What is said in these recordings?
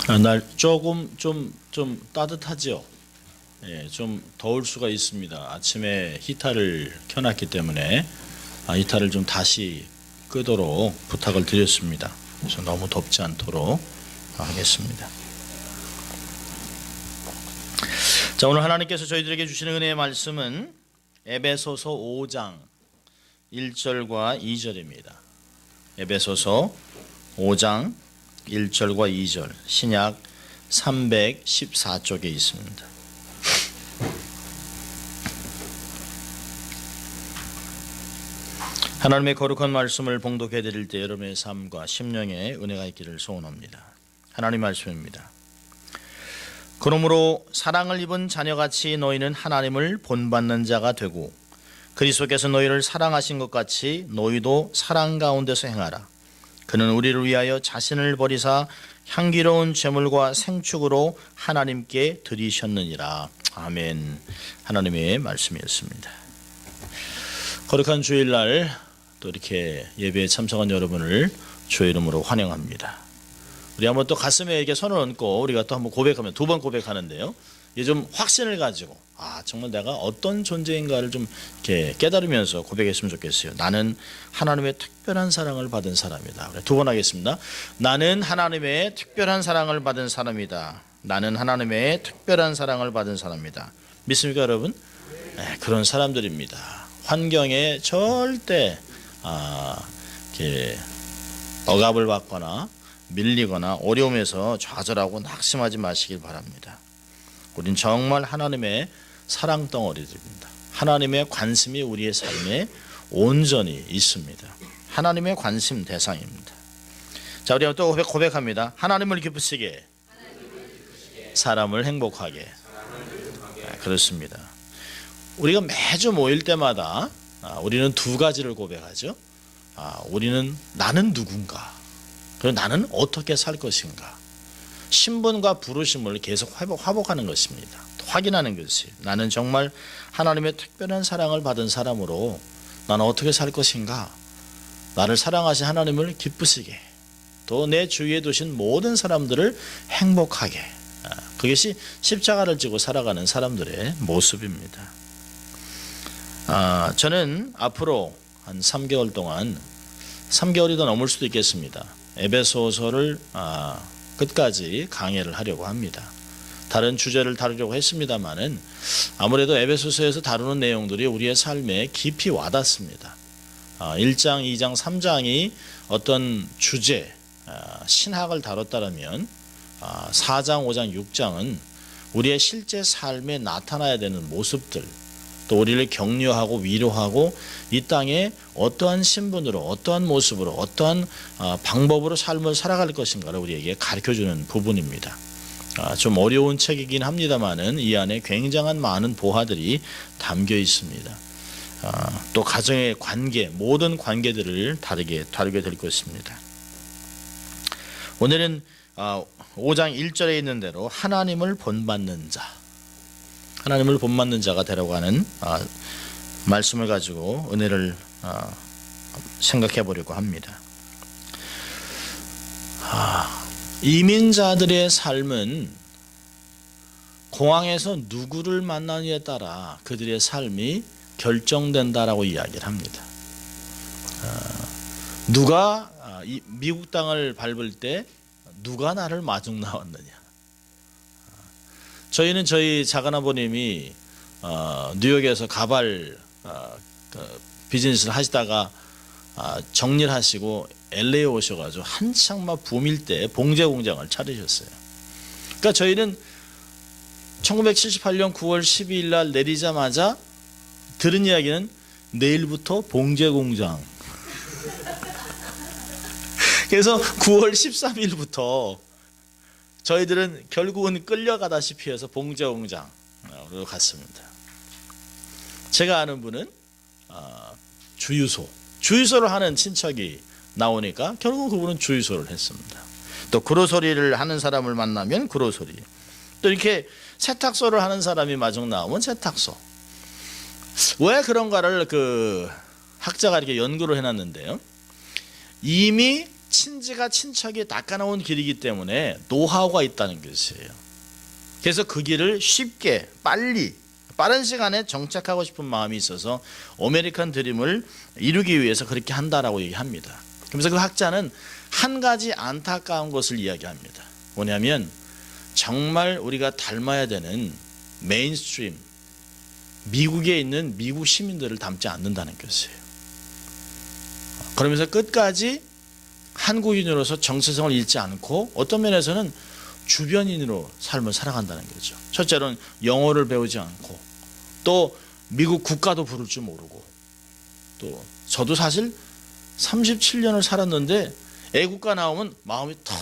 날 조금 좀 따뜻하죠. 예, 좀 더울 수가 있습니다. 아침에 히터를 켜놨기 때문에 히터를 좀 다시 끄도록 부탁을 드렸습니다. 그래서 너무 덥지 않도록 하겠습니다. 자, 오늘 하나님께서 저희들에게 주시는 은혜의 말씀은 에베소서 5장 1절과 2절입니다. 에베소서 5장 1절과 2절, 신약 314쪽에 있습니다. 하나님의 거룩한 말씀을 봉독해 드릴 때 여러분의 삶과 심령에 은혜가 있기를 소원합니다. 하나님 말씀입니다. 그러므로 사랑을 입은 자녀같이 너희는 하나님을 본받는 자가 되고 그리스도께서 너희를 사랑하신 것 같이 너희도 사랑 가운데서 행하라. 그는 우리를 위하여 자신을 버리사 향기로운 제물과 생축으로 하나님께 드리셨느니라. 아멘. 하나님의 말씀이었습니다. 거룩한 주일날 또 이렇게 예배에 참석한 여러분을 주의 이름으로 환영합니다. 우리 한번 또 가슴에 이렇게 손을 얹고 우리가 또 한번 고백하면 두 번 고백하는데요. 이게 좀 확신을 가지고 정말 내가 어떤 존재인가를 좀 이렇게 깨달으면서 고백했으면 좋겠어요. 나는 하나님의 특별한 사랑을 받은 사람이다. 두 번 하겠습니다. 나는 하나님의 특별한 사랑을 받은 사람이다. 나는 하나님의 특별한 사랑을 받은 사람이다. 믿습니까, 여러분? 네, 그런 사람들입니다. 환경에 절대 이렇게 억압을 받거나 밀리거나 어려움에서 좌절하고 낙심하지 마시길 바랍니다. 우린 정말 하나님의 사랑 덩어리들입니다. 하나님의 관심이 우리의 삶에 온전히 있습니다. 하나님의 관심 대상입니다. 자, 우리 또 고백합니다. 하나님을 기쁘시게, 사람을 행복하게. 그렇습니다. 우리가 매주 모일 때마다 우리는 두 가지를 고백하죠. 우리는 나는 누군가, 그리고 나는 어떻게 살 것인가. 신분과 부르심을 계속 회복하는 것입니다. 확인하는 것이 나는 정말 하나님의 특별한 사랑을 받은 사람으로 나는 어떻게 살 것인가. 나를 사랑하신 하나님을 기쁘시게, 또 내 주위에 두신 모든 사람들을 행복하게. 그것이 십자가를 지고 살아가는 사람들의 모습입니다. 저는 앞으로 한 3개월 동안, 3개월이 더 넘을 수도 있겠습니다. 에베소서를 끝까지 강해를 하려고 합니다. 다른 주제를 다루려고 했습니다마는 아무래도 에베소서에서 다루는 내용들이 우리의 삶에 깊이 와닿습니다. 1장, 2장, 3장이 어떤 주제, 신학을 다뤘다면 4장, 5장, 6장은 우리의 실제 삶에 나타나야 되는 모습들, 또 우리를 격려하고 위로하고 이 땅에 어떠한 신분으로, 어떠한 모습으로, 어떠한 방법으로 삶을 살아갈 것인가를 우리에게 가르쳐주는 부분입니다. 좀 어려운 책이긴 합니다만은 이 안에 굉장한 많은 보화들이 담겨 있습니다. 또 가정의 관계, 모든 관계들을 다르게 될 것입니다. 오늘은 5장 1절에 있는 대로 하나님을 본받는 자, 하나님을 본받는 자가 되라고 하는 말씀을 가지고 은혜를 생각해 보려고 합니다. 이민자들의 삶은 공항에서 누구를 만나느냐에 따라 그들의 삶이 결정된다라고 이야기를 합니다. 누가 미국 땅을 밟을 때 누가 나를 마중 나왔느냐. 저희는 저희 작은아버님이 뉴욕에서 가발 비즈니스를 하시다가 정리를 하시고 LA에 오셔가지고 한창 막 붐일 때 봉제 공장을 차리셨어요. 그러니까 저희는 1978년 9월 12일 날 내리자마자 들은 이야기는 내일부터 봉제 공장. 그래서 9월 13일부터 저희들은 결국은 끌려가다시피 해서 봉제 공장으로 갔습니다. 제가 아는 분은 주유소를 하는 친척이 나오니까 결국 그분은 주유소를 했습니다. 또 그로소리를 하는 사람을 만나면 그로소리, 또 이렇게 세탁소를 하는 사람이 마중 나오면 세탁소. 왜 그런가를 학자가 이렇게 연구를 해놨는데요. 이미 친지가 친척이 닦아놓은 길이기 때문에 노하우가 있다는 것이에요. 그래서 그 길을 쉽게 빠른 시간에 정착하고 싶은 마음이 있어서 아메리칸 드림을 이루기 위해서 그렇게 한다라고 얘기합니다. 그러면서 그 학자는 한 가지 안타까운 것을 이야기합니다. 뭐냐면 정말 우리가 닮아야 되는 메인스트림, 미국에 있는 미국 시민들을 닮지 않는다는 것이에요. 그러면서 끝까지 한국인으로서 정체성을 잃지 않고 어떤 면에서는 주변인으로 삶을 살아간다는 거죠. 첫째로는 영어를 배우지 않고 또 미국 국가도 부를 줄 모르고, 또 저도 사실 37년을 살았는데 애국가 나오면 마음이 탁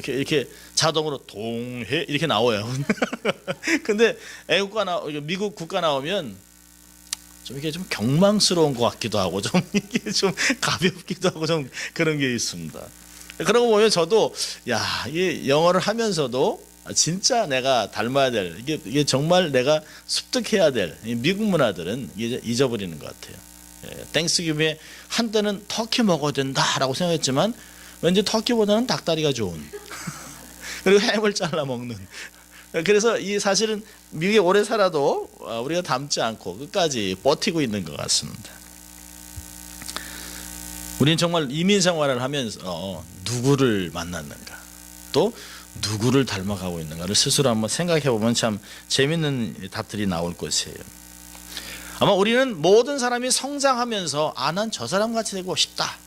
이렇게 자동으로 동해 이렇게 나와요. 근데 미국 국가 나오면 좀 이게 좀 경망스러운 것 같기도 하고 좀 이게 좀 가볍기도 하고 좀 그런 게 있습니다. 그러고 보면 저도 이 영어를 하면서도 진짜 내가 닮아야 될, 이게 정말 내가 습득해야 될 미국 문화들은 잊어버리는 것 같아요. 땡스기브에 한때는 터키 먹어야 된다라고 생각했지만 왠지 터키보다는 닭다리가 좋은 그리고 햄을 잘라 먹는, 그래서 이 사실은 미국에 오래 살아도 우리가 닮지 않고 끝까지 버티고 있는 것 같습니다. 우리는 정말 이민 생활을 하면서 누구를 만났는가, 또 누구를 닮아가고 있는가를 스스로 한번 생각해 보면 참 재밌는 답들이 나올 것이에요. 아마 우리는 모든 사람이 성장하면서 난 저 사람 같이 되고 싶다,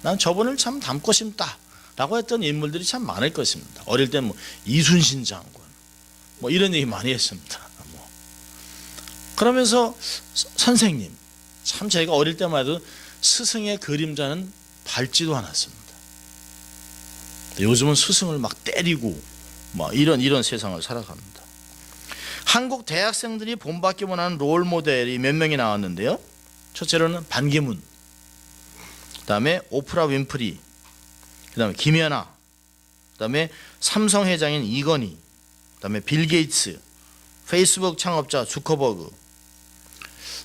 난 저분을 참 닮고 싶다 라고 했던 인물들이 참 많을 것입니다. 어릴 때 이순신 장군 이런 얘기 많이 했습니다. 그러면서 선생님, 참 저희가 어릴 때만 해도 스승의 그림자는 밟지도 않았습니다. 요즘은 스승을 막 때리고 이런 세상을 살아갑니다. 한국 대학생들이 본받기 원하는 롤 모델이 몇 명이 나왔는데요. 첫째로는 반기문, 그다음에 오프라 윈프리, 그다음에 김연아, 그다음에 삼성 회장인 이건희, 그다음에 빌 게이츠, 페이스북 창업자 주커버그,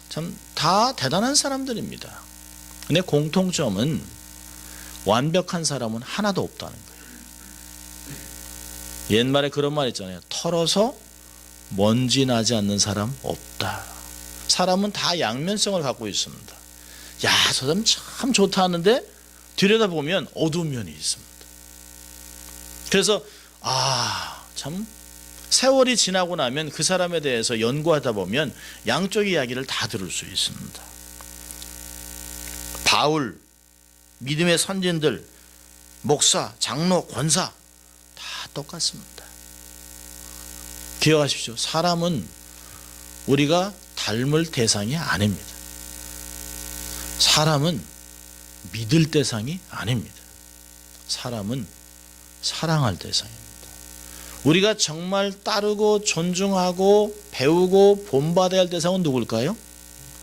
참 다 대단한 사람들입니다. 근데 공통점은 완벽한 사람은 하나도 없다는 거예요. 옛말에 그런 말 있잖아요. 털어서 먼지 나지 않는 사람 없다. 사람은 다 양면성을 갖고 있습니다. 저 사람 참 좋다 하는데 들여다보면 어두운 면이 있습니다. 그래서 참 세월이 지나고 나면 그 사람에 대해서 연구하다 보면 양쪽의 이야기를 다 들을 수 있습니다. 바울, 믿음의 선진들, 목사, 장로, 권사 다 똑같습니다. 기억하십시오. 사람은 우리가 닮을 대상이 아닙니다. 사람은 믿을 대상이 아닙니다. 사람은 사랑할 대상입니다. 우리가 정말 따르고 존중하고 배우고 본받아야 할 대상은 누굴까요?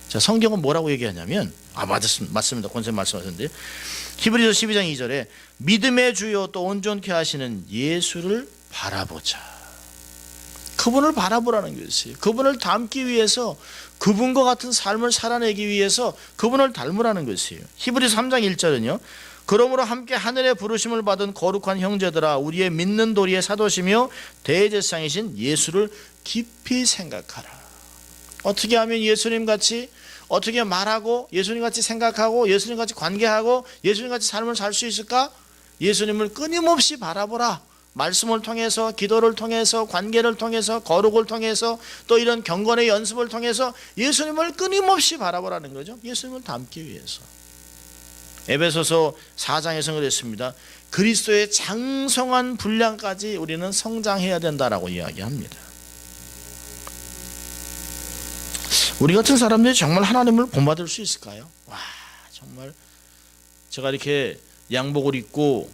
자, 성경은 뭐라고 얘기하냐면 맞습니다. 권사님 말씀하셨는데 히브리서 12장 2절에 믿음의 주요 또 온전케 하시는 예수를 바라보자. 그분을 바라보라는 것이, 그분을 닮기 위해서, 그분과 같은 삶을 살아내기 위해서 그분을 닮으라는 것이에요. 히브리서 3장 1절은요. 그러므로 함께 하늘의 부르심을 받은 거룩한 형제들아, 우리의 믿는 도리의 사도시며 대제사장이신 예수를 깊이 생각하라. 어떻게 하면 예수님같이 어떻게 말하고 예수님같이 생각하고 예수님같이 관계하고 예수님같이 삶을 살 수 있을까? 예수님을 끊임없이 바라보라. 말씀을 통해서, 기도를 통해서, 관계를 통해서, 거룩을 통해서, 또 이런 경건의 연습을 통해서 예수님을 끊임없이 바라보라는 거죠. 예수님을 닮기 위해서. 에베소서 4장에서 그랬습니다. 그리스도의 장성한 분량까지 우리는 성장해야 된다라고 이야기합니다. 우리 같은 사람들이 정말 하나님을 본받을 수 있을까요? 정말 제가 이렇게 양복을 입고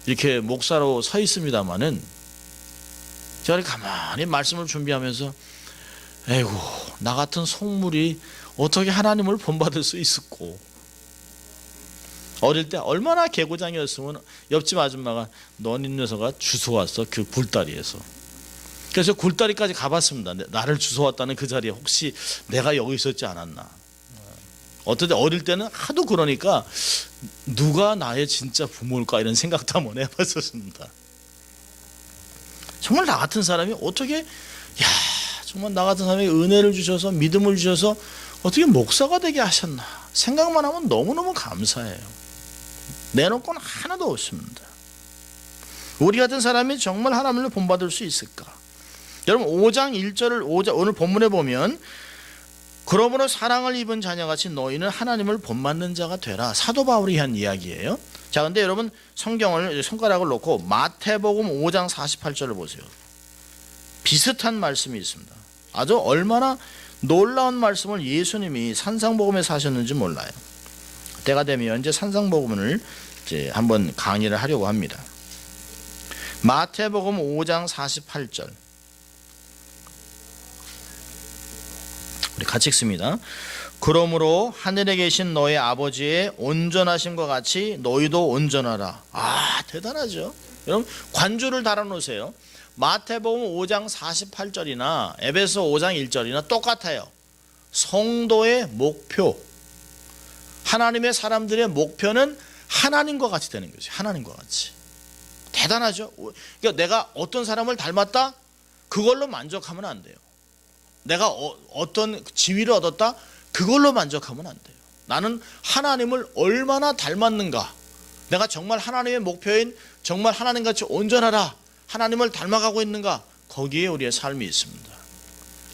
이렇게 목사로 서 있습니다마는 제가 가만히 말씀을 준비하면서 에이구, 나 같은 속물이 어떻게 하나님을 본받을 수 있었고, 어릴 때 얼마나 개구장이었으면 옆집 아줌마가 너는 녀석아 주워왔어, 그 굴다리에서. 그래서 굴다리까지 가봤습니다. 나를 주워왔다는 그 자리에 혹시 내가 여기 있었지 않았나. 어떨 때 어릴 때는 하도 그러니까 누가 나의 진짜 부모일까 이런 생각도 한번 해봤었습니다. 정말 나 같은 사람이 어떻게 정말 나 같은 사람이 은혜를 주셔서 믿음을 주셔서 어떻게 목사가 되게 하셨나 생각만 하면 너무너무 감사해요. 내놓고는 하나도 없습니다. 우리 같은 사람이 정말 하나님을 본받을 수 있을까? 여러분 5장 1절을 오늘 본문에 보면 그러므로 사랑을 입은 자녀같이 너희는 하나님을 본받는 자가 되라. 사도 바울이 한 이야기예요. 자, 근데 여러분 성경을 손가락을 놓고 마태복음 5장 48절을 보세요. 비슷한 말씀이 있습니다. 아주 얼마나 놀라운 말씀을 예수님이 산상복음에서 하셨는지 몰라요. 때가 되면 이제 산상복음을 이제 한번 강의를 하려고 합니다. 마태복음 5장 48절. 우리 같이 읽습니다. 그러므로 하늘에 계신 너희 아버지의 온전하심과 같이 너희도 온전하라. 대단하죠. 여러분 관주를 달아놓으세요. 마태복음 5장 48절이나 에베소 5장 1절이나 똑같아요. 성도의 목표, 하나님의 사람들의 목표는 하나님과 같이 되는 거죠. 하나님과 같이. 대단하죠. 그러니까 내가 어떤 사람을 닮았다? 그걸로 만족하면 안 돼요. 내가 어떤 지위를 얻었다? 그걸로 만족하면 안 돼요. 나는 하나님을 얼마나 닮았는가? 내가 정말 하나님의 목표인 정말 하나님같이 온전하라, 하나님을 닮아가고 있는가? 거기에 우리의 삶이 있습니다.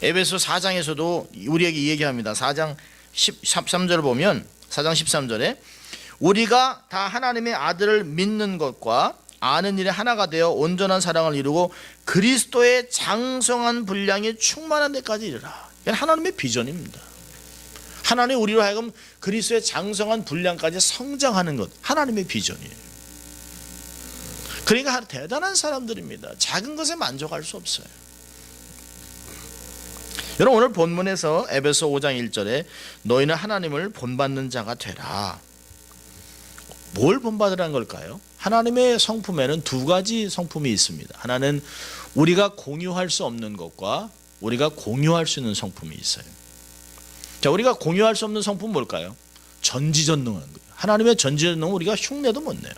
에베소 4장에서도 우리에게 얘기합니다. 4장 13절을 보면 4장 13절에 우리가 다 하나님의 아들을 믿는 것과 아는 일에 하나가 되어 온전한 사랑을 이루고 그리스도의 장성한 분량이 충만한 데까지 이르라. 이건 하나님의 비전입니다. 하나님 우리로 하여금 그리스도의 장성한 분량까지 성장하는 것, 하나님의 비전이에요. 그러니까 대단한 사람들입니다. 작은 것에 만족할 수 없어요. 여러분 오늘 본문에서 에베소 5장 1절에 너희는 하나님을 본받는 자가 되라. 뭘 본받으라는 걸까요? 하나님의 성품에는 두 가지 성품이 있습니다. 하나는 우리가 공유할 수 없는 것과 우리가 공유할 수 있는 성품이 있어요. 자, 우리가 공유할 수 없는 성품은 뭘까요? 전지전능한 거예요. 하나님의 전지전능은 우리가 흉내도 못 내요.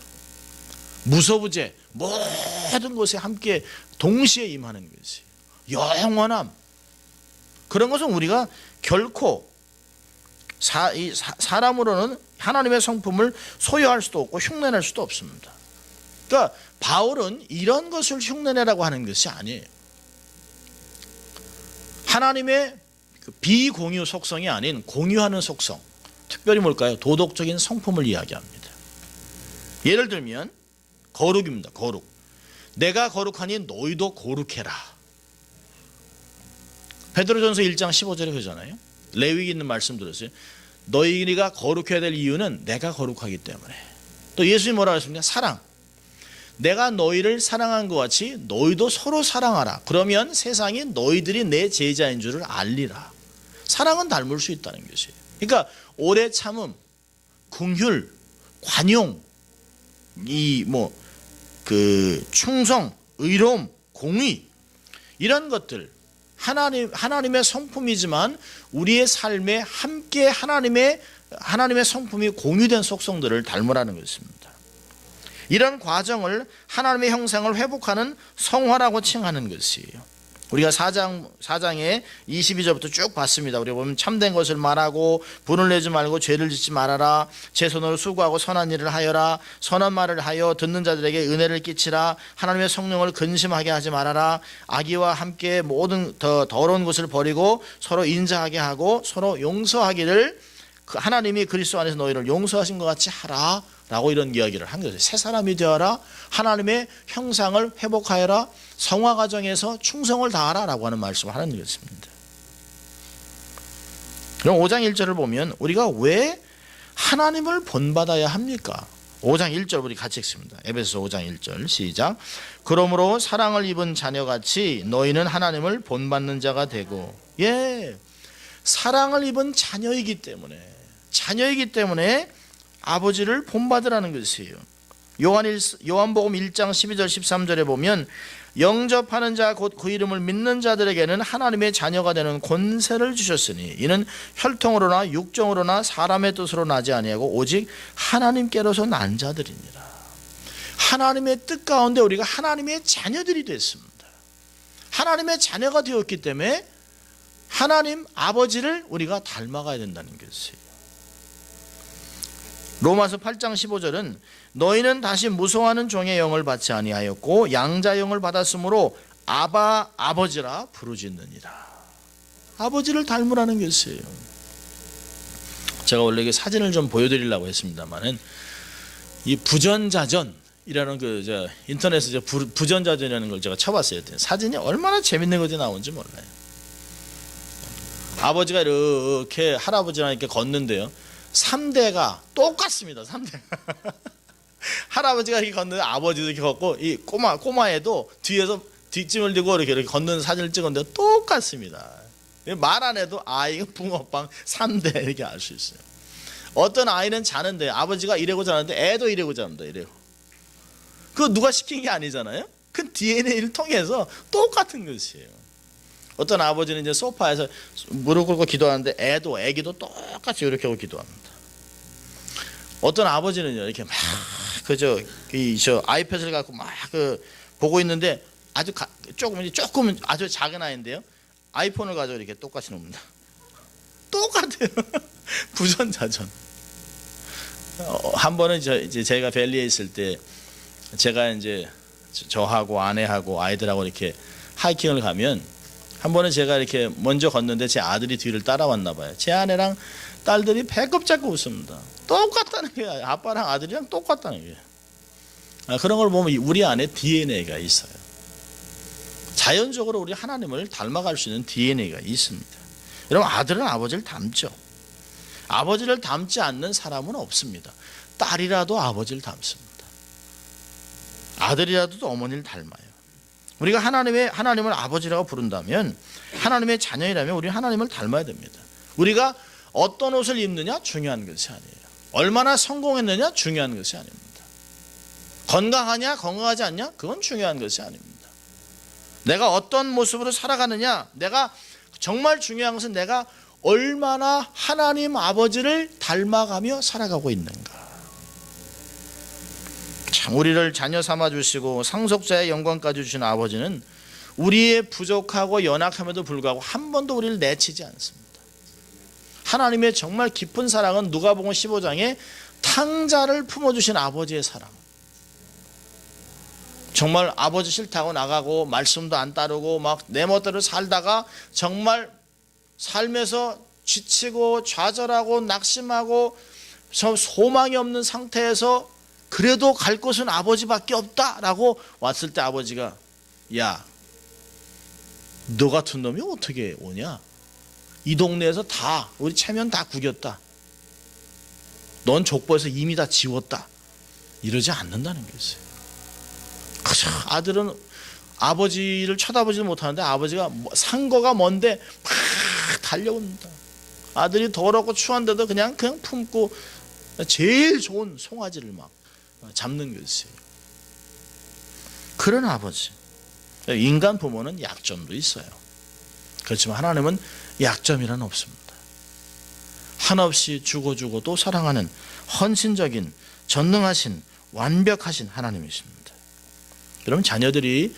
무소부재, 모든 것에 함께 동시에 임하는 것이 영원함. 그런 것은 우리가 결코 사람으로는 하나님의 성품을 소유할 수도 없고 흉내낼 수도 없습니다. 그러니까 바울은 이런 것을 흉내내라고 하는 것이 아니에요. 하나님의 비공유 속성이 아닌 공유하는 속성, 특별히 뭘까요? 도덕적인 성품을 이야기합니다. 예를 들면 거룩입니다. 거룩. 내가 거룩하니 너희도 거룩해라. 베드로전서 1장 15절에 그러잖아요. 레위기 있는 말씀 들었어요. 너희가 거룩해야 될 이유는 내가 거룩하기 때문에. 또 예수님이 뭐라고 했습니까? 사랑. 내가 너희를 사랑한 것 같이 너희도 서로 사랑하라. 그러면 세상이 너희들이 내 제자인 줄을 알리라. 사랑은 닮을 수 있다는 것이에요. 그러니까 오래 참음, 긍휼, 관용, 충성, 의로움, 공의, 이런 것들 하나님의 성품이지만 우리의 삶에 함께 하나님의 성품이 공유된 속성들을 닮으라는 것입니다. 이런 과정을 하나님의 형상을 회복하는 성화라고 칭하는 것이에요. 우리가 4장에 22절부터 쭉 봤습니다. 우리가 보면 참된 것을 말하고 분을 내지 말고 죄를 짓지 말아라. 제 손으로 수고하고 선한 일을 하여라. 선한 말을 하여 듣는 자들에게 은혜를 끼치라. 하나님의 성령을 근심하게 하지 말아라. 악의와 함께 모든 더러운 것을 버리고 서로 인자하게 하고 서로 용서하기를 하나님이 그리스도 안에서 너희를 용서하신 것 같이 하라. 라고 이런 이야기를 한 거죠. 새 사람이 되어라. 하나님의 형상을 회복하여라. 성화 과정에서 충성을 다하라 라고 하는 말씀을 하는 것입니다. 그럼 5장 1절을 보면 우리가 왜 하나님을 본받아야 합니까? 5장 1절 우리 같이 읽습니다. 에베소 5장 1절 시작. 그러므로 사랑을 입은 자녀같이 너희는 하나님을 본받는 자가 되고. 사랑을 입은 자녀이기 때문에 아버지를 본받으라는 것이에요. 요한복음 1장 12절 13절에 보면 영접하는 자 곧 그 이름을 믿는 자들에게는 하나님의 자녀가 되는 권세를 주셨으니 이는 혈통으로나 육정으로나 사람의 뜻으로 나지 아니하고 오직 하나님께로서 난 자들이니라. 하나님의 뜻 가운데 우리가 하나님의 자녀들이 됐습니다. 하나님의 자녀가 되었기 때문에 하나님 아버지를 우리가 닮아가야 된다는 것이에요. 로마서 8장 15절은 너희는 다시 무서워하는 종의 영을 받지 아니하였고 양자 영을 받았으므로 아바 아버지라 부르짖느니라. 아버지를 닮으라는 것이에요. 제가 원래 이게 사진을 좀 보여드리려고 했습니다만은 이 부전자전이라는 그 인터넷에서 부전자전이라는 걸 제가 쳐봤어요. 사진이 얼마나 재밌는 것이 나오는지 몰라요. 아버지가 이렇게 할아버지랑 이렇게 걷는데요. 3대가 똑같습니다. 3대. 할아버지가 이렇게 걷는데 아버지도 이렇게 걷고 이 꼬마애도 뒤에서 뒷짐을 들고 이렇게 걷는 사진을 찍었는데 똑같습니다. 말 안 해도 이거 붕어빵 3대 이렇게 알 수 있어요. 어떤 아이는 자는데 아버지가 이래고 자는데 애도 이래고 잡니다. 이래고. 그거 누가 시킨 게 아니잖아요. 그 DNA를 통해서 똑같은 것이에요. 어떤 아버지는 이제 소파에서 무릎 꿇고 기도하는데 애기도 똑같이 이렇게 하고 기도합니다. 어떤 아버지는요 이렇게 막 그저 아이패드를 갖고 막 보고 있는데 아주 조금 아주 작은 아이인데요 아이폰을 가지고 이렇게 똑같이 놉니다. 똑같아요. 부전자전. 한 번은 제가 벨리에 있을 때 제가 이제 저하고 아내하고 아이들하고 이렇게 하이킹을 가면 한 번은 제가 이렇게 먼저 걷는데 제 아들이 뒤를 따라왔나 봐요. 제 아내랑 딸들이 배꼽 잡고 웃습니다. 똑같다는 게 아빠랑 아들이랑 똑같다는 게. 그런 걸 보면 우리 안에 DNA가 있어요. 자연적으로 우리 하나님을 닮아갈 수 있는 DNA가 있습니다. 여러분 아들은 아버지를 닮죠. 아버지를 닮지 않는 사람은 없습니다. 딸이라도 아버지를 닮습니다. 아들이라도 어머니를 닮아요. 우리가 하나님을 아버지라고 부른다면 하나님의 자녀이라면 우리 하나님을 닮아야 됩니다. 우리가 어떤 옷을 입느냐 중요한 것이 아니에요. 얼마나 성공했느냐 중요한 것이 아닙니다. 건강하냐 건강하지 않냐 그건 중요한 것이 아닙니다. 내가 어떤 모습으로 살아가느냐 내가 정말 중요한 것은 내가 얼마나 하나님 아버지를 닮아가며 살아가고 있는가. 참 우리를 자녀 삼아 주시고 상속자의 영광까지 주신 아버지는 우리의 부족하고 연약함에도 불구하고 한 번도 우리를 내치지 않습니다. 하나님의 정말 깊은 사랑은 누가복음 15장에 탕자를 품어주신 아버지의 사랑. 정말 아버지 싫다고 나가고 말씀도 안 따르고 막 내 멋대로 살다가 정말 삶에서 지치고 좌절하고 낙심하고 소망이 없는 상태에서 그래도 갈 곳은 아버지밖에 없다라고 왔을 때 아버지가 야, 너 같은 놈이 어떻게 오냐? 이 동네에서 다 우리 체면 다 구겼다. 넌 족보에서 이미 다 지웠다. 이러지 않는다는 것이에요. 그죠? 아들은 아버지를 쳐다보지도 못하는데 아버지가 상거가 먼데 막 달려옵니다. 아들이 더럽고 추한데도 그냥 품고 제일 좋은 송아지를 막 잡는 것이에요. 그런 아버지. 인간 부모는 약점도 있어요. 그렇지만 하나님은 약점이란 없습니다. 한없이 주고 또 사랑하는 헌신적인 전능하신 완벽하신 하나님이십니다. 여러분 자녀들이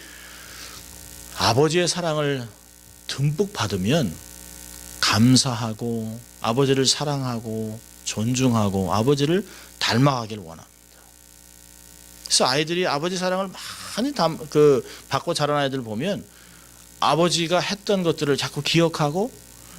아버지의 사랑을 듬뿍 받으면 감사하고 아버지를 사랑하고 존중하고 아버지를 닮아가길 원합니다. 그래서 아이들이 아버지 사랑을 많이 받고 자란 아이들 보면 아버지가 했던 것들을 자꾸 기억하고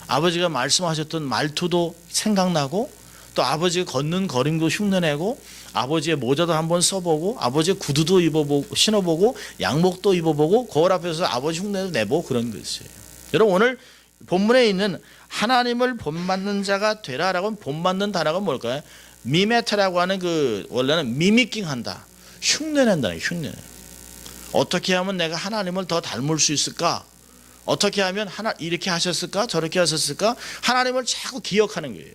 아버지가 말씀하셨던 말투도 생각나고 또 아버지가 걷는 걸음도 흉내내고 아버지의 모자도 한번 써보고 아버지의 구두도 입어보고 신어보고 양복도 입어보고 거울 앞에서 아버지 흉내도 내보고 그런 것이에요. 여러분 오늘 본문에 있는 하나님을 본받는 자가 되라라고 하면 본받는 단어가 뭘까요? 미메타라고 하는 원래는 미미킹한다. 흉내낸다는 흉내. 어떻게 하면 내가 하나님을 더 닮을 수 있을까? 어떻게 하면 이렇게 하셨을까? 저렇게 하셨을까? 하나님을 자꾸 기억하는 거예요.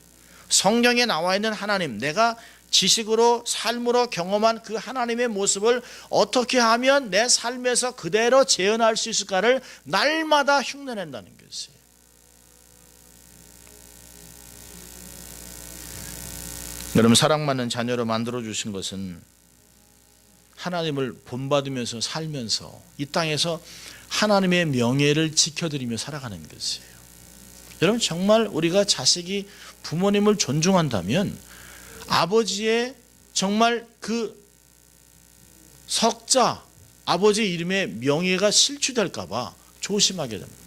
성경에 나와 있는 하나님, 내가 지식으로 삶으로 경험한 그 하나님의 모습을 어떻게 하면 내 삶에서 그대로 재현할 수 있을까를 날마다 흉내낸다는 것이에요. 여러분, 사랑받는 자녀로 만들어주신 것은 하나님을 본받으면서 살면서 이 땅에서 하나님의 명예를 지켜드리며 살아가는 것이에요. 여러분, 정말 우리가 자식이 부모님을 존중한다면 아버지의 정말 그 석자, 아버지 이름의 명예가 실추될까 봐 조심하게 됩니다.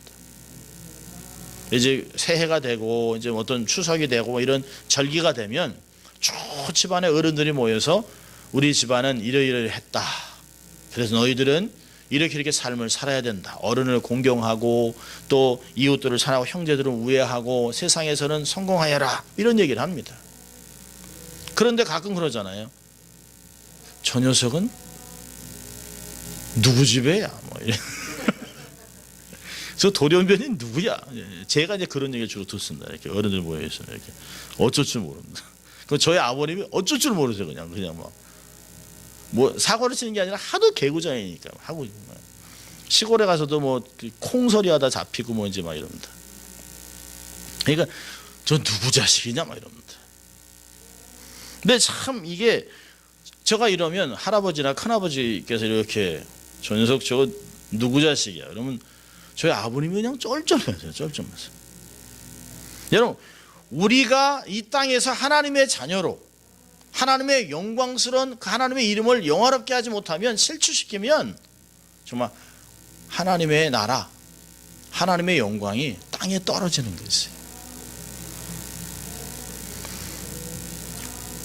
이제 새해가 되고 이제 어떤 추석이 되고 이런 절기가 되면 쭉 집안의 어른들이 모여서 우리 집안은 이러이러했다. 그래서 너희들은 이렇게 삶을 살아야 된다. 어른을 공경하고 또 이웃들을 사랑하고 형제들을 우애하고 세상에서는 성공하여라. 이런 얘기를 합니다. 그런데 가끔 그러잖아요. 저 녀석은 누구 집애야? 뭐 이래. 저 돌연변이 누구야? 제가 이제 그런 얘기를 주로 듣습니다. 이렇게 어른들 모여서 이렇게 어쩔 줄 모릅니다. 그 저희 아버님이 어쩔 줄 모르세요. 그냥 뭐 사고를 치는 게 아니라 하도 개구장이니까 하고 시골에 가서도 뭐 콩소리하다 잡히고 뭔지 막 이럽니다. 그러니까 저 누구 자식이냐 막 이럽니다. 근데 참 이게 제가 이러면 할아버지나 큰아버지께서 이렇게 저 녀석 저거 누구 자식이야 그러면 저희 아버님이 그냥 쩔쩔하세요. 쩔쩔하세요. 여러분, 우리가 이 땅에서 하나님의 자녀로 하나님의 영광스러운 그 하나님의 이름을 영화롭게 하지 못하면 실추시키면 정말 하나님의 나라, 하나님의 영광이 땅에 떨어지는 것이에요.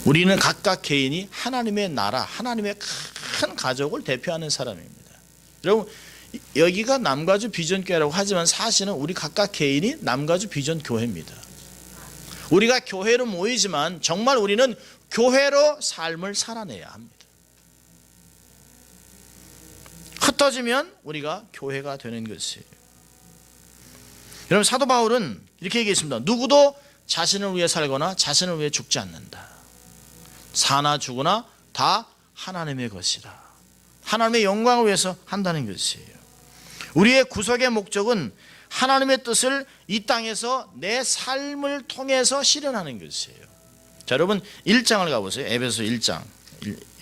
우리는 각각 개인이 하나님의 나라, 하나님의 큰 가족을 대표하는 사람입니다. 여러분, 여기가 남가주 비전교회라고 하지만 사실은 우리 각각 개인이 남가주 비전교회입니다. 우리가 교회로 모이지만 정말 우리는 교회로 삶을 살아내야 합니다. 흩어지면 우리가 교회가 되는 것이에요. 여러분, 사도 바울은 이렇게 얘기했습니다. 누구도 자신을 위해 살거나 자신을 위해 죽지 않는다. 사나 죽으나 다 하나님의 것이다. 하나님의 영광을 위해서 한다는 것이에요. 우리의 구속의 목적은 하나님의 뜻을 이 땅에서 내 삶을 통해서 실현하는 것이에요. 자, 여러분 1장을 가보세요. 에베소 1장.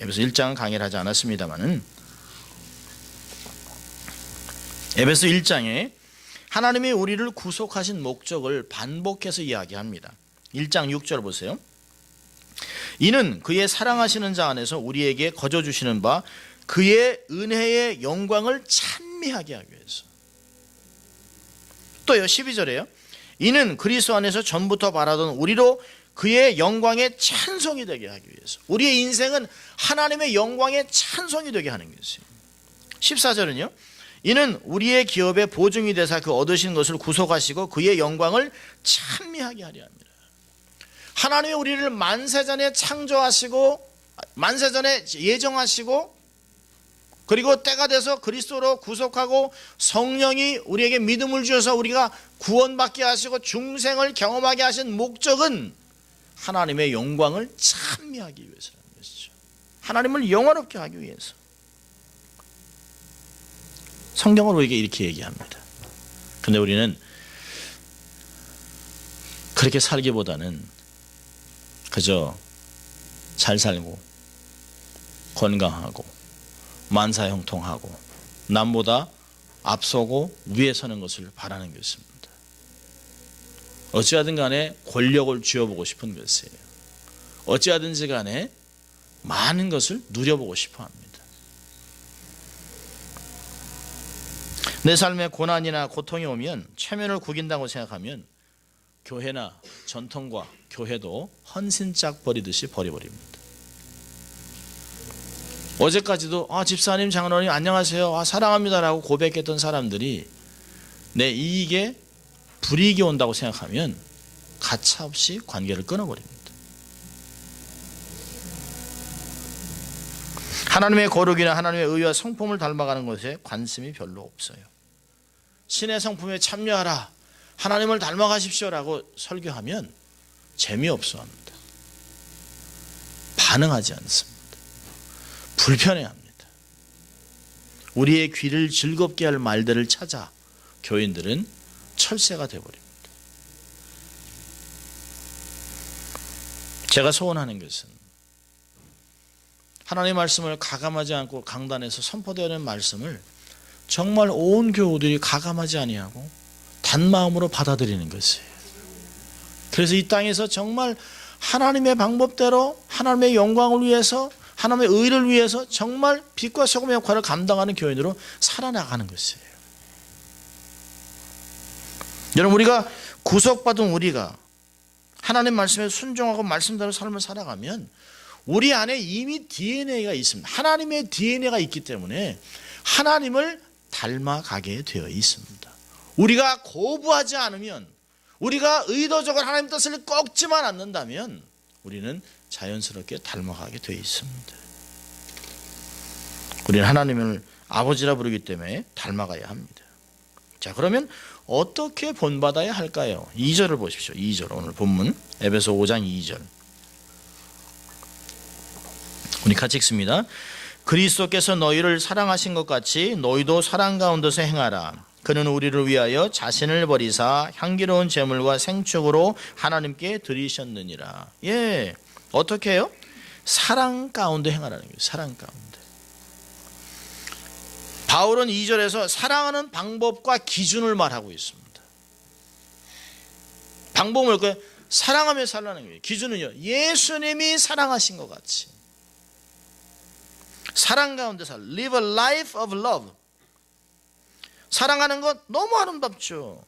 에베소 1장은 강의를 하지 않았습니다만은 에베소 1장에 하나님이 우리를 구속하신 목적을 반복해서 이야기합니다. 1장 6절 보세요. 이는 그의 사랑하시는 자 안에서 우리에게 거저 주시는 바 그의 은혜의 영광을 찬미하게 하기 위해서. 또요 12절에요. 이는 그리스도 안에서 전부터 바라던 우리로 그의 영광의 찬송이 되게 하기 위해서. 우리의 인생은 하나님의 영광의 찬송이 되게 하는 것이에요. 14절은요. 이는 우리의 기업의 보증이 되사 그 얻으신 것을 구속하시고 그의 영광을 찬미하게 하려 합니다. 하나님이 우리를 만세전에 창조하시고 만세전에 예정하시고 그리고 때가 돼서 그리스도로 구속하고 성령이 우리에게 믿음을 주셔서 우리가 구원받게 하시고 중생을 경험하게 하신 목적은 하나님의 영광을 찬미하기 위해서라는 것이죠. 하나님을 영화롭게 하기 위해서. 성경은 우리에게 이렇게 얘기합니다. 근데 우리는 그렇게 살기보다는 그저 잘 살고 건강하고 만사형통하고 남보다 앞서고 위에 서는 것을 바라는 것입니다. 어찌하든 간에 권력을 쥐어보고 싶은 것이에요. 어찌하든지 간에 많은 것을 누려보고 싶어 합니다. 내 삶에 고난이나 고통이 오면 체면을 구긴다고 생각하면 교회나 전통과 교회도 헌신짝 버리듯이 버려버립니다. 어제까지도 집사님 장로님 안녕하세요 사랑합니다라고 고백했던 사람들이 내 이익에 불이익이 온다고 생각하면 가차없이 관계를 끊어버립니다. 하나님의 거룩이나 하나님의 의와 성품을 닮아가는 것에 관심이 별로 없어요. 신의 성품에 참여하라 하나님을 닮아가십시오라고 설교하면 재미없어 합니다. 반응하지 않습니다. 불편해합니다. 우리의 귀를 즐겁게 할 말들을 찾아 교인들은 철새가 되어버립니다. 제가 소원하는 것은 하나님의 말씀을 가감하지 않고 강단에서 선포되는 말씀을 정말 온 교우들이 가감하지 아니하고 단마음으로 받아들이는 것이에요. 그래서 이 땅에서 정말 하나님의 방법대로 하나님의 영광을 위해서 하나님의 의를 위해서 정말 빛과 소금의 역할을 감당하는 교인으로 살아나가는 것이에요. 여러분, 우리가 구속받은 우리가 하나님 말씀에 순종하고 말씀대로 삶을 살아가면 우리 안에 이미 DNA가 있습니다. 하나님의 DNA가 있기 때문에 하나님을 닮아가게 되어 있습니다. 우리가 거부하지 않으면, 우리가 의도적으로 하나님 뜻을 꺾지만 않는다면 우리는 자연스럽게 닮아가게 되어 있습니다. 우리는 하나님을 아버지라 부르기 때문에 닮아가야 합니다. 자, 그러면 어떻게 본받아야 할까요? 2절을 보십시오. 2절, 오늘 본문 에베소 5장 2절. 우리 같이 읽습니다. 그리스도께서 너희를 사랑하신 것 같이 너희도 사랑 가운데서 행하라. 그는 우리를 위하여 자신을 버리사 향기로운 제물과 생축으로 하나님께 드리셨느니라. 예, 어떻게 해요? 사랑 가운데 행하라는 거예요. 사랑 가운데. 바울은 2절에서 사랑하는 방법과 기준을 말하고 있습니다. 방법은 뭘까요? 사랑하며 살라는 거예요. 기준은요, 예수님이 사랑하신 것 같이 사랑 가운데 살, live a life of love. 사랑하는 것 너무 아름답죠.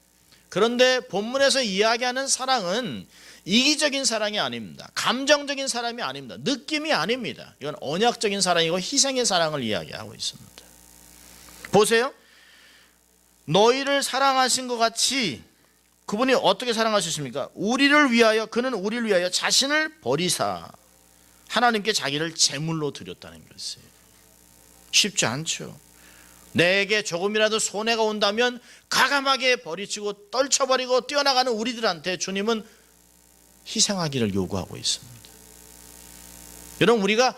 그런데 본문에서 이야기하는 사랑은 이기적인 사랑이 아닙니다. 감정적인 사랑이 아닙니다. 느낌이 아닙니다. 이건 언약적인 사랑이고 희생의 사랑을 이야기하고 있습니다. 보세요. 너희를 사랑하신 것 같이 그분이 어떻게 사랑하셨습니까? 우리를 위하여, 그는 우리를 위하여 자신을 버리사 하나님께 자기를 제물로 드렸다는 것이에요. 쉽지 않죠. 내게 조금이라도 손해가 온다면 가감하게 버리치고 떨쳐버리고 뛰어나가는 우리들한테 주님은 희생하기를 요구하고 있습니다. 여러분, 우리가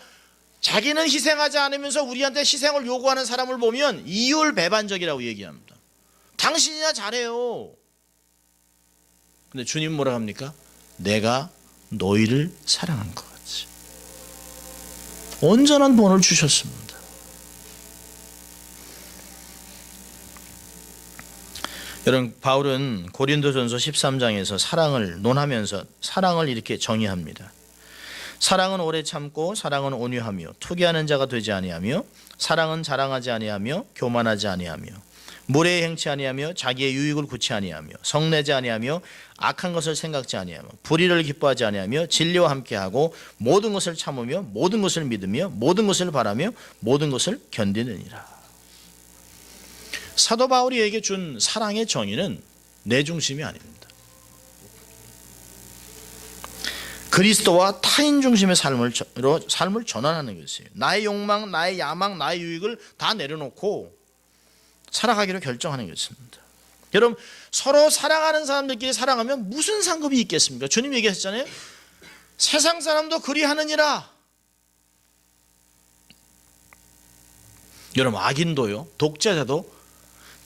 자기는 희생하지 않으면서 우리한테 희생을 요구하는 사람을 보면 이율배반적이라고 얘기합니다. 당신이나 잘해요. 근데 주님 뭐라 합니까? 내가 너희를 사랑한 것 같이. 온전한 본을 주셨습니다. 여러분, 바울은 고린도전서 13장에서 사랑을 논하면서 사랑을 이렇게 정의합니다. 사랑은 오래 참고 사랑은 온유하며 투기하는 자가 되지 아니하며 사랑은 자랑하지 아니하며 교만하지 아니하며 무례히 행치 아니하며 자기의 유익을 구치 아니하며 성내지 아니하며 악한 것을 생각지 아니하며 불의를 기뻐하지 아니하며 진리와 함께하고 모든 것을 참으며 모든 것을 믿으며 모든 것을 바라며 모든 것을 견디느니라. 사도 바울이에게 준 사랑의 정의는 내 중심이 아닙니다. 그리스도와 타인 중심의 삶을 전환하는 것이에요. 나의 욕망, 나의 야망, 나의 유익을 다 내려놓고 살아가기로 결정하는 것입니다. 여러분, 서로 사랑하는 사람들끼리 사랑하면 무슨 상급이 있겠습니까? 주님 얘기하셨잖아요. 세상 사람도 그리하느니라. 여러분, 악인도요, 독재자도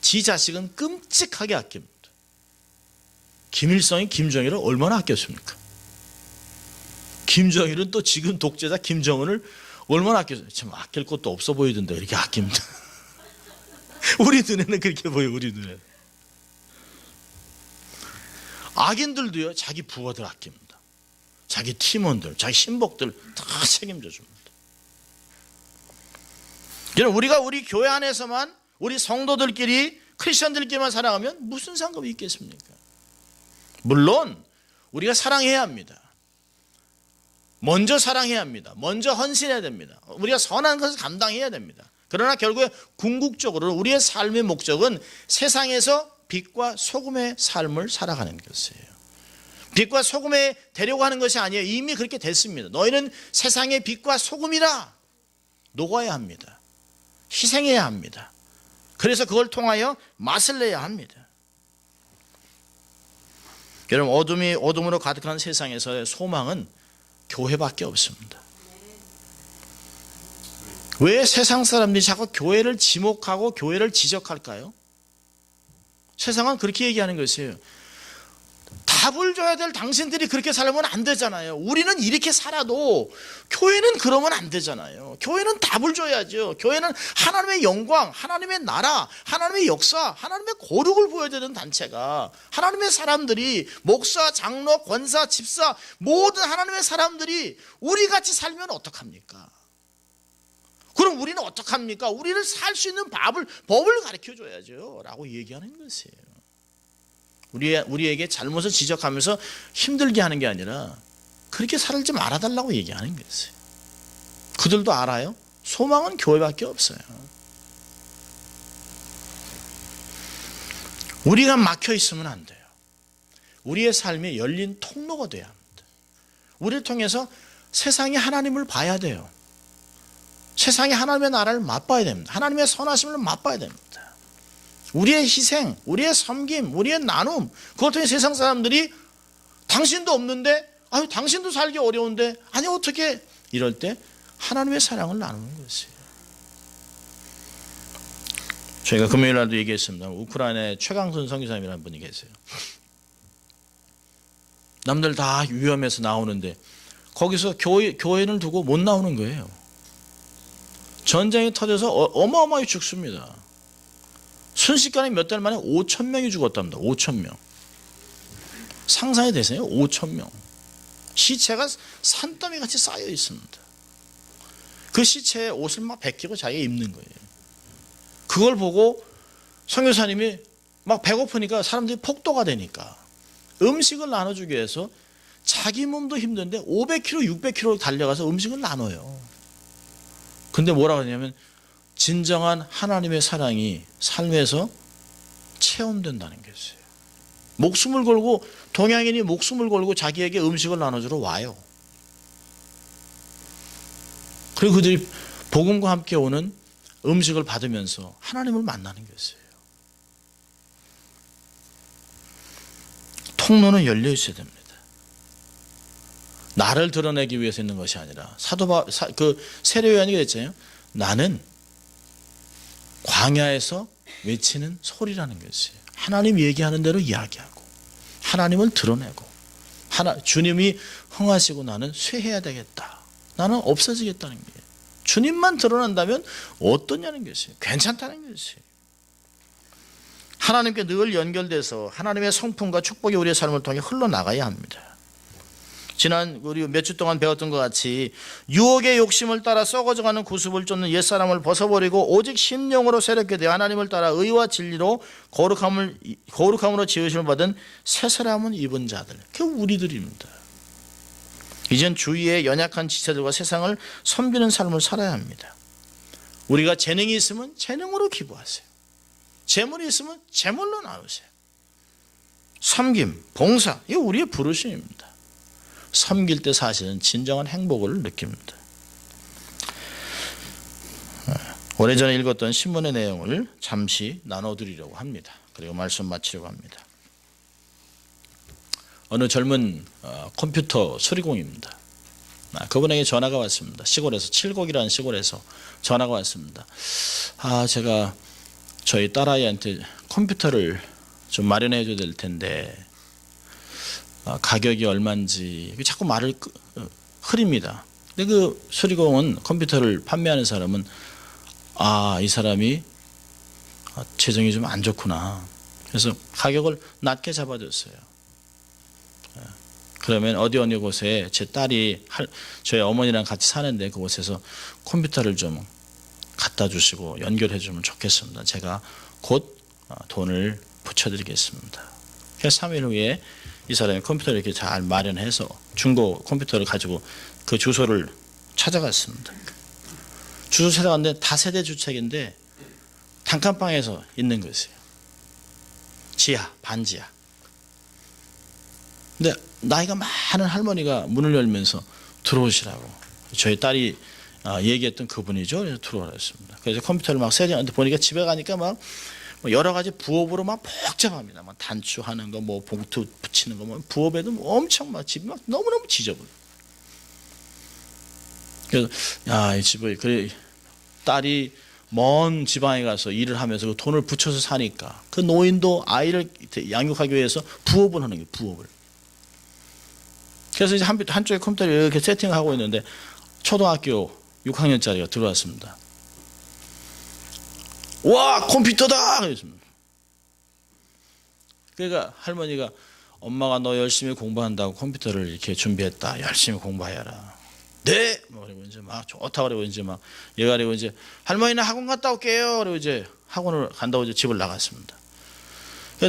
지 자식은 끔찍하게 아낍니다. 김일성이 김정일을 얼마나 아꼈습니까? 김정일은 또 지금 독재자 김정은을 얼마나 아꼈어요. 참 아낄 것도 없어 보이던데 이렇게 아낍니다. 우리 눈에는 그렇게 보여요. 우리 눈에는. 악인들도요, 자기 부하들 아낍니다. 자기 팀원들, 자기 신복들 다 책임져 줍니다. 여러분, 우리가 우리 교회 안에서만, 우리 성도들끼리, 크리스천들끼리만 사랑하면 무슨 상관이 있겠습니까? 물론 우리가 사랑해야 합니다. 먼저 사랑해야 합니다. 먼저 헌신해야 됩니다. 우리가 선한 것을 감당해야 됩니다. 그러나 결국에 궁극적으로 우리의 삶의 목적은 세상에서 빛과 소금의 삶을 살아가는 것이에요. 빛과 소금에 되려고 하는 것이 아니에요. 이미 그렇게 됐습니다. 너희는 세상의 빛과 소금이라. 녹아야 합니다. 희생해야 합니다. 그래서 그걸 통하여 맛을 내야 합니다. 여러분, 어둠으로 가득한 세상에서의 소망은 교회밖에 없습니다. 왜 세상 사람들이 자꾸 교회를 지목하고 교회를 지적할까요? 세상은 그렇게 얘기하는 것이에요. 답을 줘야 될 당신들이 그렇게 살면 안 되잖아요. 우리는 이렇게 살아도 교회는 그러면 안 되잖아요. 교회는 답을 줘야죠. 교회는 하나님의 영광, 하나님의 나라, 하나님의 역사, 하나님의 거룩을 보여주는 단체가, 하나님의 사람들이, 목사, 장로, 권사, 집사, 모든 하나님의 사람들이 우리같이 살면 어떡합니까? 그럼 우리는 어떡합니까? 우리를 살 수 있는 법을 가르쳐 줘야죠 라고 얘기하는 것이에요. 우리에게 잘못을 지적하면서 힘들게 하는 게 아니라 그렇게 살지 말아달라고 얘기하는 것이에요. 그들도 알아요. 소망은 교회밖에 없어요. 우리가 막혀 있으면 안 돼요. 우리의 삶이 열린 통로가 돼야 합니다. 우리를 통해서 세상이 하나님을 봐야 돼요. 세상이 하나님의 나라를 맛봐야 됩니다. 하나님의 선하심을 맛봐야 됩니다. 우리의 희생, 우리의 섬김, 우리의 나눔, 그것 때문에 세상 사람들이 당신도 없는데, 아유 당신도 살기 어려운데, 아니 어떻게, 이럴 때 하나님의 사랑을 나누는 것이에요. 저희가 금요일 날도 얘기했습니다. 우크라이나에 최강선 선교사님이라는 분이 계세요. 남들 다 위험해서 나오는데 거기서 교회를 두고 못 나오는 거예요. 전쟁이 터져서 어마어마하게 죽습니다. 순식간에 몇 달 만에 5,000명이 죽었답니다. 5,000명. 상상이 되세요? 5,000명. 시체가 산더미 같이 쌓여 있습니다. 그 시체에 옷을 막 벗기고 자기가 입는 거예요. 그걸 보고 선교사님이 막 배고프니까 사람들이 폭도가 되니까 음식을 나눠주기 위해서 자기 몸도 힘든데 500km, 600km 달려가서 음식을 나눠요. 근데 뭐라고 하냐면 진정한 하나님의 사랑이 삶에서 체험된다는 것이에요. 목숨을 걸고, 동양인이 목숨을 걸고 자기에게 음식을 나눠주러 와요. 그리고 그들이 복음과 함께 오는 음식을 받으면서 하나님을 만나는 것이에요. 통로는 열려 있어야 됩니다. 나를 드러내기 위해서 있는 것이 아니라 세례 요한이 그랬잖아요. 나는 광야에서 외치는 소리라는 것이에요. 하나님 얘기하는 대로 이야기하고 하나님을 드러내고 주님이 흥하시고 나는 쇠해야 되겠다. 나는 없어지겠다는 거예요. 주님만 드러난다면 어떠냐는 것이에요. 괜찮다는 것이에요. 하나님께 늘 연결돼서 하나님의 성품과 축복이 우리의 삶을 통해 흘러나가야 합니다. 지난 우리 몇 주 동안 배웠던 것 같이 유혹의 욕심을 따라 썩어져가는 구습을 쫓는 옛사람을 벗어버리고 오직 심령으로 새롭게 되어 하나님을 따라 의와 진리로 거룩함으로 지으심을 받은 새 사람은 입은 자들, 그 우리들입니다. 이젠 주위의 연약한 지체들과 세상을 섬기는 삶을 살아야 합니다. 우리가 재능이 있으면 재능으로 기부하세요. 재물이 있으면 재물로 나누세요. 섬김, 봉사, 이거 우리의 부르심입니다. 섬길 때 사실은 진정한 행복을 느낍니다. 오래전에 읽었던 신문의 내용을 잠시 나눠드리려고 합니다. 그리고 말씀 마치려고 합니다. 어느 젊은 컴퓨터 수리공입니다. 그분에게 전화가 왔습니다. 시골에서, 칠곡이라는 시골에서 전화가 왔습니다. 제가 저희 딸아이한테 컴퓨터를 좀 마련해 줘야 될 텐데 가격이 얼마인지 자꾸 말을 흐립니다. 근데 그 수리공은, 컴퓨터를 판매하는 사람은 이 사람이 재정이 좀 안 좋구나. 그래서 가격을 낮게 잡아줬어요. 그러면 어디 곳에 제 딸이 저희 어머니랑 같이 사는데 그곳에서 컴퓨터를 좀 갖다 주시고 연결해 주면 좋겠습니다. 제가 곧 돈을 붙여드리겠습니다. 그래서 3일 후에 이 사람이 컴퓨터를 이렇게 잘 마련해서 중고 컴퓨터를 가지고 그 주소를 찾아갔습니다. 주소 찾아갔는데 다세대 주택인데 단칸방에서 있는 것이에요. 지하, 반지하. 근데 나이가 많은 할머니가 문을 열면서 들어오시라고 저희 딸이 얘기했던 그분이죠. 그래서 들어오라 했습니다. 그래서 컴퓨터를 막 세팅하는데 보니까 집에 가니까 막 여러 가지 부업으로 막 복잡합니다. 막 단추하는 거, 뭐 봉투 붙이는 거, 뭐 부업에도 엄청 막 집이 막 너무너무 지저분. 그래서 이 집을 그래 딸이 먼 지방에 가서 일을 하면서 그 돈을 붙여서 사니까 그 노인도 아이를 양육하기 위해서 부업을 하는 거예요. 부업을. 그래서 이제 한쪽에 컴퓨터를 이렇게 세팅하고 있는데 초등학교 6학년짜리가 들어왔습니다. 와, 컴퓨터다! 그랬습니다. 그러니까 할머니가 엄마가 너 열심히 공부한다고 컴퓨터를 이렇게 준비했다. 열심히 공부해라. 네! 그리고 이제 막 좋다 그러고 이제 막 얘가 그리고 이제 할머니는 학원 갔다 올게요. 그리고 이제 학원을 간다고 이제 집을 나갔습니다.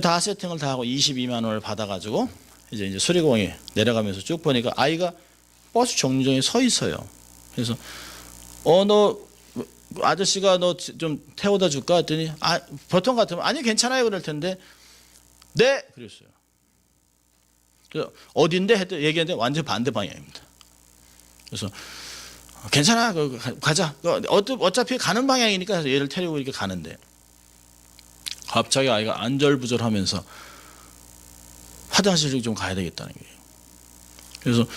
다 세팅을 다 하고 22만 원을 받아가지고 이제 수리공에 내려가면서 쭉 보니까 아이가 버스 정류장에 서 있어요. 그래서 너 아저씨가 너 좀 태워다 줄까 했더니 보통 같으면 아니 괜찮아요 그럴 텐데 네 그랬어요. 그래서 어딘데 했더니 얘기했는데 완전 반대 방향입니다. 그래서 괜찮아 가자 어차피 가는 방향이니까 얘를 태우고 이렇게 가는데 갑자기 아이가 안절부절하면서 화장실을 좀 가야 되겠다는 거예요. 그래서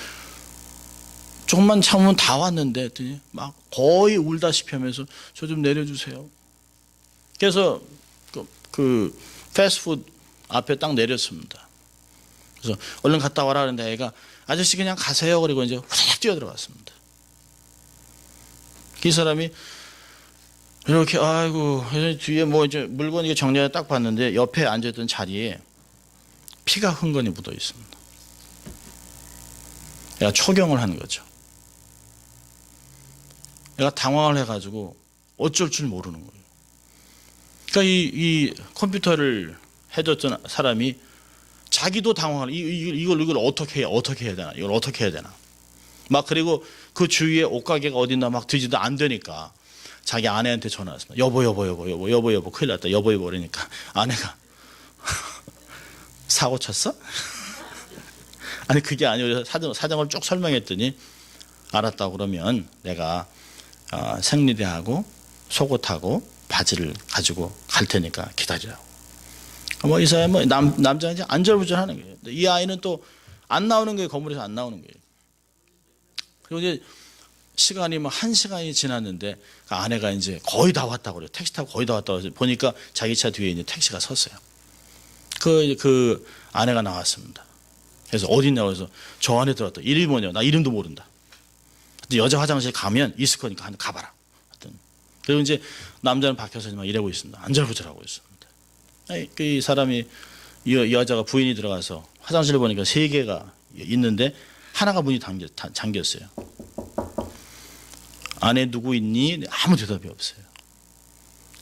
조금만 참으면 다 왔는데 했더니 막 거의 울다시피 하면서 저 좀 내려주세요. 그래서 그 패스트푸드 앞에 딱 내렸습니다. 그래서 얼른 갔다 와라 하는데 애가 아저씨 그냥 가세요. 그리고 이제 후다닥 뛰어들어갔습니다. 이 사람이 이렇게 아이고 뒤에 뭐 이제 물건 이게 정리해 딱 봤는데 옆에 앉아있던 자리에 피가 흥건히 묻어 있습니다. 얘가 초경을 한 거죠. 얘가 당황을 해가지고 어쩔 줄 모르는 거예요. 그러니까 이 컴퓨터를 해줬던 사람이 자기도 당황을 이걸 어떻게 해야 되나 이걸 어떻게 해야 되나 막 그리고 그 주위에 옷가게가 어딨나 막 뒤지도 안 되니까 자기 아내한테 전화했습니다. 여보 큰일 났다. 여보 그러니까 아내가 사고 쳤어? 아니 그게 아니고 사정을 쭉 설명했더니 알았다고 그러면 내가 생리대하고 속옷하고 바지를 가지고 갈 테니까 기다리라고. 뭐 이 사람은 남자는 이제 안절부절하는 거예요. 이 아이는 또 안 나오는 거예요. 건물에서 안 나오는 거예요. 그리고 이제 시간이 뭐 1시간이 지났는데 그 아내가 이제 거의 다 왔다고 그래요. 택시 타고 거의 다 왔다고 해서 보니까 자기 차 뒤에 있는 택시가 섰어요. 그 아내가 나왔습니다. 그래서 어딨냐고 해서 저 안에 들어왔다. 이름이 뭐냐? 나 이름도 모른다. 여자 화장실 가면 있을 거니까 가봐라. 그리고 이제 남자는 밖에서 막 이러고 있습니다. 안절부절하고 있습니다. 이 사람이 이 여자가 부인이 들어가서 화장실을 보니까 3개가 있는데 하나가 문이 잠겼어요. 안에 누구 있니? 아무 대답이 없어요.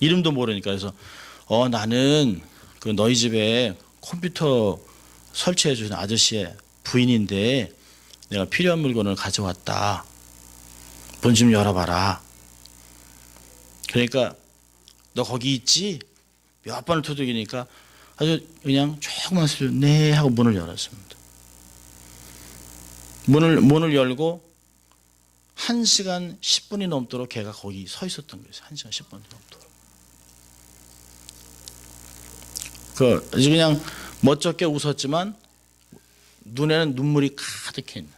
이름도 모르니까 그래서 나는 그 너희 집에 컴퓨터 설치해 주신 아저씨의 부인인데 내가 필요한 물건을 가져왔다. 문 좀 열어봐라. 그러니까 너 거기 있지? 몇 번을 두들기니까 아주 그냥 조금만 소리 네 하고 문을 열었습니다. 문을 열고 1시간 10분이 넘도록 걔가 거기 서 있었던 거예요. 1시간 10분이 넘도록. 그냥 멋쩍게 웃었지만 눈에는 눈물이 가득해 있는.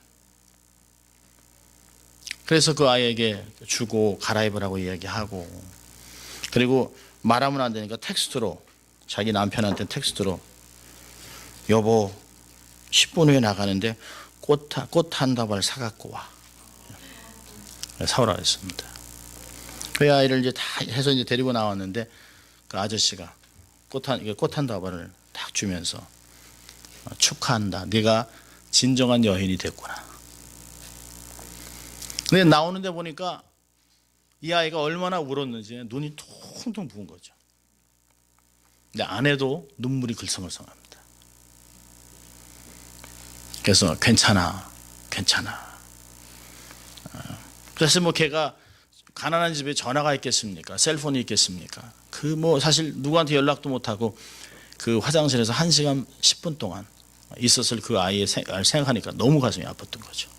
그래서 그 아이에게 주고 갈아입으라고 이야기하고 그리고 말하면 안 되니까 텍스트로 자기 남편한테 텍스트로 여보 10분 후에 나가는데 꽃 한 다발 사갖고 와. 사오라 했습니다. 그 아이를 이제 다 해서 이제 데리고 나왔는데 그 아저씨가 꽃 한 다발을 딱 주면서 축하한다. 네가 진정한 여인이 됐구나. 근데 나오는데 보니까 이 아이가 얼마나 울었는지 눈이 퉁퉁 부은 거죠. 근데 아내도 눈물이 글썽글썽합니다. 그래서 괜찮아. 그래서 뭐 걔가 가난한 집에 전화가 있겠습니까? 셀폰이 있겠습니까? 그 뭐 사실 누구한테 연락도 못하고 그 화장실에서 1시간 10분 동안 있었을 그 아이의 생각하니까 너무 가슴이 아팠던 거죠.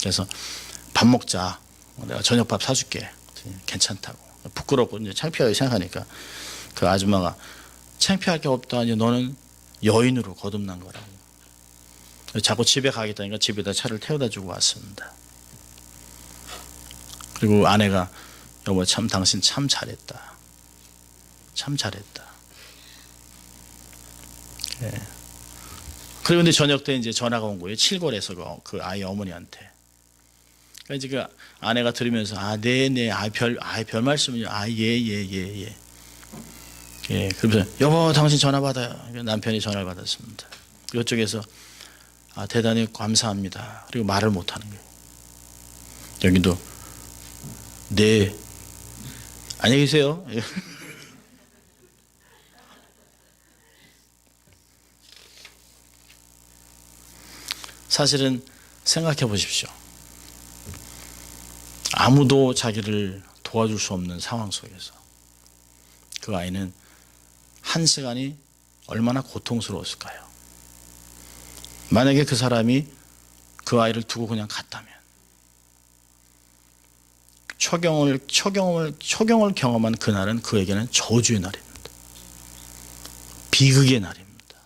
그래서 밥 먹자. 내가 저녁밥 사줄게. 괜찮다고. 부끄럽고 이제 창피하게 생각하니까 그 아줌마가 창피할 게 없다. 이제 너는 여인으로 거듭난 거라고. 자꾸 집에 가겠다니까 집에다 차를 태워다 주고 왔습니다. 그리고 아내가 여보 참 당신 참 잘했다. 참 잘했다. 예. 그리고 근데 저녁 때 이제 전화가 온 거예요. 칠골에서 그 아이 어머니한테. 그러니까 이제 그 아내가 들으면서 네네 별 말씀은요. 예. 예. 그러면서 여보 당신 전화 받아요. 남편이 전화를 받았습니다. 이쪽에서 대단히 감사합니다. 그리고 말을 못 하는 거예요. 여기도 네 안녕히 계세요. 사실은 생각해 보십시오. 아무도 자기를 도와줄 수 없는 상황 속에서 그 아이는 한 시간이 얼마나 고통스러웠을까요? 만약에 그 사람이 그 아이를 두고 그냥 갔다면 초경을 경험한 그날은 그에게는 저주의 날입니다. 비극의 날입니다.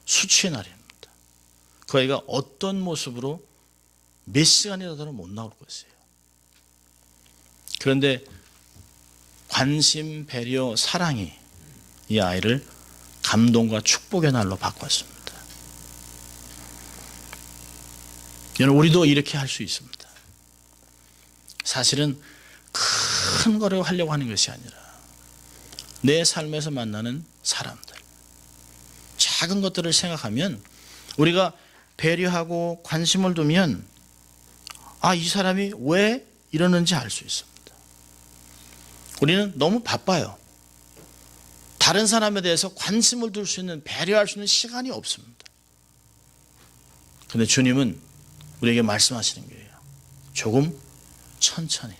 수치의 날입니다. 그 아이가 어떤 모습으로 몇 시간이라도 못 나올 것이에요. 그런데 관심, 배려, 사랑이 이 아이를 감동과 축복의 날로 바꿨습니다. 여러분 우리도 이렇게 할 수 있습니다. 사실은 큰 거를 하려고 하는 것이 아니라 내 삶에서 만나는 사람들, 작은 것들을 생각하면 우리가 배려하고 관심을 두면 이 사람이 왜 이러는지 알 수 있습니다. 우리는 너무 바빠요. 다른 사람에 대해서 관심을 둘 수 있는, 배려할 수 있는 시간이 없습니다. 그런데 주님은 우리에게 말씀하시는 거예요. 조금 천천히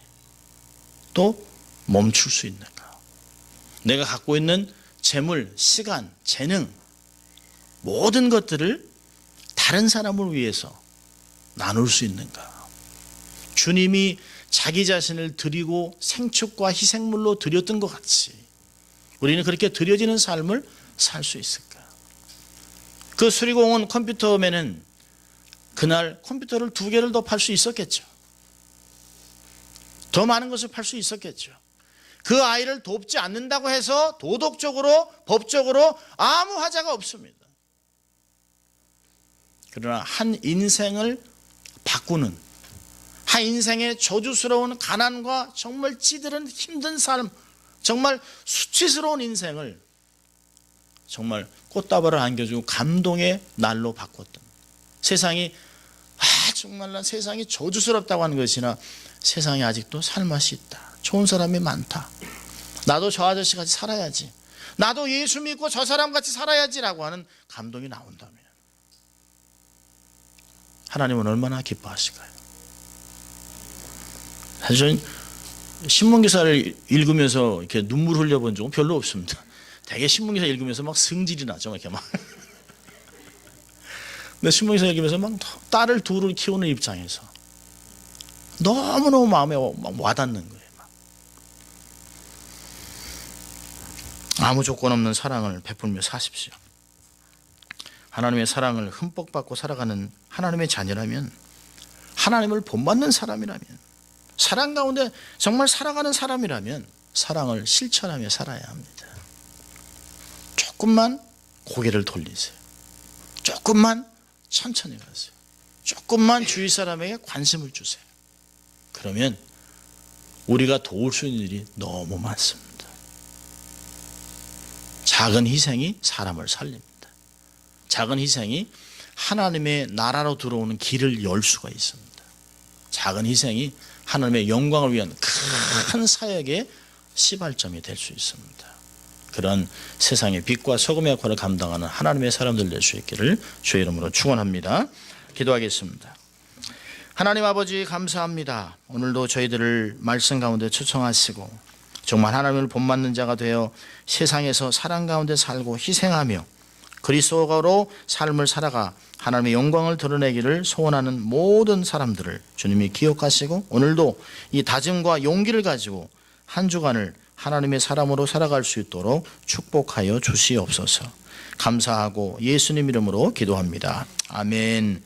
또 멈출 수 있는가? 내가 갖고 있는 재물, 시간, 재능 모든 것들을 다른 사람을 위해서 나눌 수 있는가? 주님이 자기 자신을 드리고 생축과 희생물로 드렸던 것 같이 우리는 그렇게 드려지는 삶을 살 수 있을까? 그 수리공원 컴퓨터맨은 그날 컴퓨터를 2개를 더 팔 수 있었겠죠. 더 많은 것을 팔 수 있었겠죠. 그 아이를 돕지 않는다고 해서 도덕적으로, 법적으로 아무 하자가 없습니다. 그러나 한 인생을 바꾸는, 한 인생의 저주스러운 가난과 정말 찌들은 힘든 삶, 정말 수치스러운 인생을 정말 꽃다발을 안겨주고 감동의 날로 바꿨던, 세상이 정말 난 세상이 저주스럽다고 하는 것이나 세상에 아직도 살맛이 있다, 좋은 사람이 많다, 나도 저 아저씨 같이 살아야지, 나도 예수 믿고 저 사람 같이 살아야지라고 하는 감동이 나온다면 하나님은 얼마나 기뻐하실까요? 사실 저는 신문기사를 읽으면서 이렇게 눈물 흘려본 적은 별로 없습니다. 되게 신문기사 읽으면서 막 승질이 나죠, 이렇게 막. 근데 신문기사 읽으면서 막 딸을 둘을 키우는 입장에서 너무너무 마음에 와닿는 거예요. 막. 아무 조건 없는 사랑을 베풀며 사십시오. 하나님의 사랑을 흠뻑 받고 살아가는 하나님의 자녀라면, 하나님을 본받는 사람이라면, 사랑 가운데 정말 살아가는 사람이라면 사랑을 실천하며 살아야 합니다. 조금만 고개를 돌리세요. 조금만 천천히 가세요. 조금만 주위 사람에게 관심을 주세요. 그러면 우리가 도울 수 있는 일이 너무 많습니다. 작은 희생이 사람을 살립니다. 작은 희생이 하나님의 나라로 들어오는 길을 열 수가 있습니다. 작은 희생이 하나님의 영광을 위한 큰 사역의 시발점이 될 수 있습니다. 그런 세상의 빛과 소금의 역할을 감당하는 하나님의 사람들 될 수 있기를 주의 이름으로 축원합니다. 기도하겠습니다. 하나님 아버지 감사합니다. 오늘도 저희들을 말씀 가운데 초청하시고 정말 하나님을 본받는 자가 되어 세상에서 사랑 가운데 살고 희생하며 그리스도로 삶을 살아가 하나님의 영광을 드러내기를 소원하는 모든 사람들을 주님이 기억하시고 오늘도 이 다짐과 용기를 가지고 한 주간을 하나님의 사람으로 살아갈 수 있도록 축복하여 주시옵소서. 감사하고 예수님 이름으로 기도합니다. 아멘.